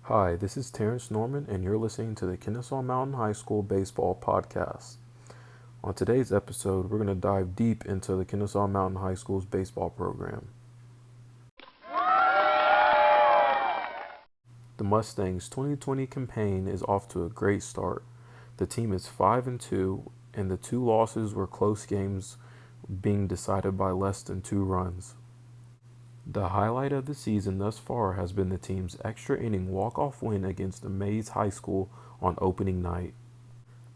Hi, this is Terrence Norman, and you're listening to the Kennesaw Mountain High School Baseball Podcast. On today's episode, we're going to dive deep into the Kennesaw Mountain High School's baseball program. The Mustangs' 2020 campaign is off to a great start. The team is 5-2, and the two losses were close games being decided by less than 2 runs. The highlight of the season thus far has been the team's extra inning walk-off win against Mays High School on opening night.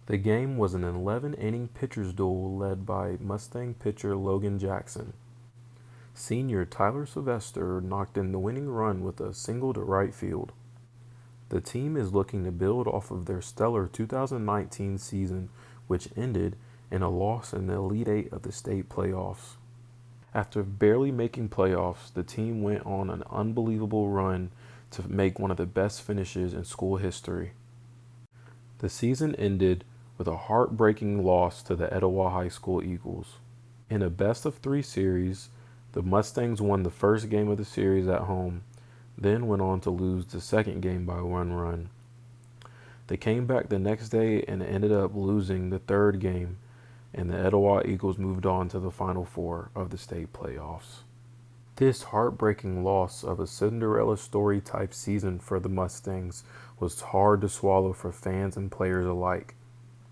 The game was an 11-inning pitcher's duel led by Mustang pitcher Logan Jackson. Senior Tyler Sylvester knocked in the winning run with a single to right field. The team is looking to build off of their stellar 2019 season, which ended in a loss in the Elite Eight of the state playoffs. After barely making playoffs, the team went on an unbelievable run to make one of the best finishes in school history. The season ended with a heartbreaking loss to the Etowah High School Eagles. In a best-of-3 series, the Mustangs won the first game of the series at home, then went on to lose the second game by 1 run. They came back the next day and ended up losing the third game, and the Etowah Eagles moved on to the Final Four of the state playoffs. This heartbreaking loss of a Cinderella story type season for the Mustangs was hard to swallow for fans and players alike.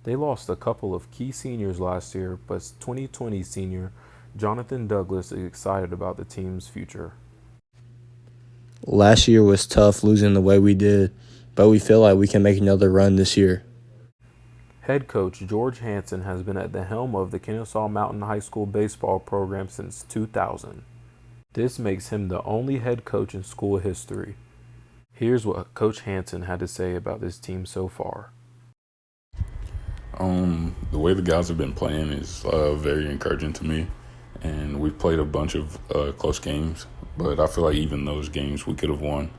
They lost a couple of key seniors last year, but 2020 senior Jonathan Douglas is excited about the team's future. Last year was tough losing the way we did, but we feel like we can make another run this year. Head coach George Hansen has been at the helm of the Kennesaw Mountain High School baseball program since 2000. This makes him the only head coach in school history. Here's what Coach Hansen had to say about this team so far. The way the guys have been playing is very encouraging to me, and we've played a bunch of close games, but I feel like even those games we could have won.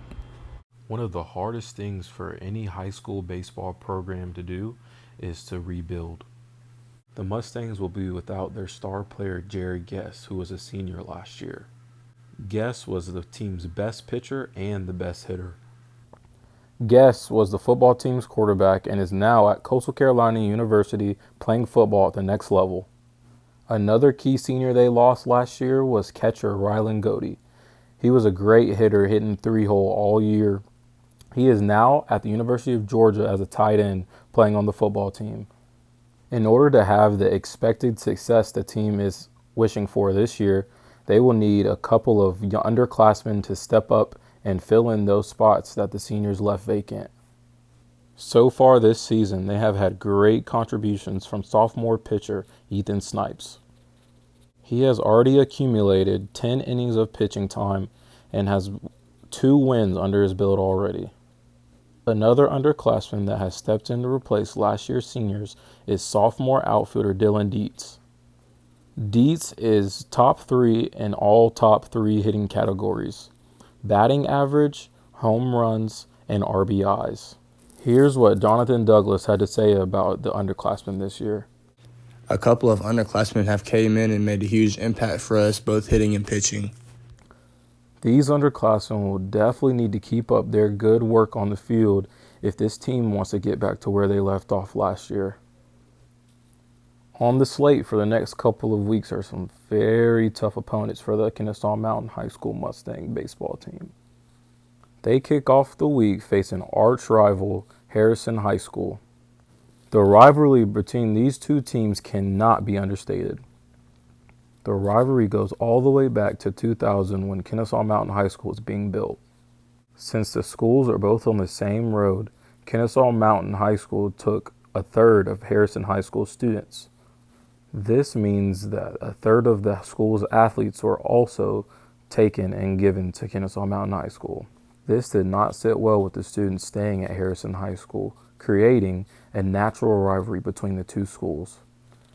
One of the hardest things for any high school baseball program to do is to rebuild. The Mustangs will be without their star player Jerry Guess, who was a senior last year. Guess was the team's best pitcher and the best hitter. Guess was the football team's quarterback and is now at Coastal Carolina University playing football at the next level. Another key senior they lost last year was catcher Rylan Godey. He was a great hitter, hitting 3-hole all year. He is now at the University of Georgia as a tight end playing on the football team. In order to have the expected success the team is wishing for this year, they will need a couple of underclassmen to step up and fill in those spots that the seniors left vacant. So far this season, they have had great contributions from sophomore pitcher Ethan Snipes. He has already accumulated 10 innings of pitching time and has 2 wins under his belt already. Another underclassman that has stepped in to replace last year's seniors is sophomore outfielder Dylan Dietz. Dietz is top 3 in all top 3 hitting categories: batting average, home runs, and RBIs. Here's what Jonathan Douglas had to say about the underclassmen this year. A couple of underclassmen have came in and made a huge impact for us, both hitting and pitching. These underclassmen will definitely need to keep up their good work on the field if this team wants to get back to where they left off last year. On the slate for the next couple of weeks are some very tough opponents for the Kennesaw Mountain High School Mustang baseball team. They kick off the week facing arch rival Harrison High School. The rivalry between these two teams cannot be understated. The rivalry goes all the way back to 2000 when Kennesaw Mountain High School was being built. Since the schools are both on the same road, Kennesaw Mountain High School took a third of Harrison High School students. This means that a third of the school's athletes were also taken and given to Kennesaw Mountain High School. This did not sit well with the students staying at Harrison High School, creating a natural rivalry between the two schools.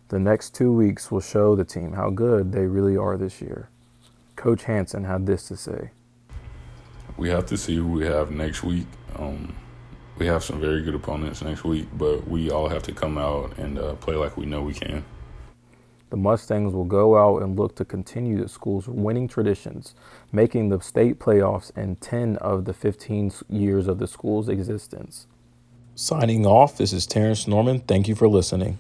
The next 2 weeks will show the team how good they really are this year. Coach Hansen had this to say. We have to see who we have next week. We have some very good opponents next week, but we all have to come out and play like we know we can. The Mustangs will go out and look to continue the school's winning traditions, making the state playoffs in 10 of the 15 years of the school's existence. Signing off, this is Terrence Norman. Thank you for listening.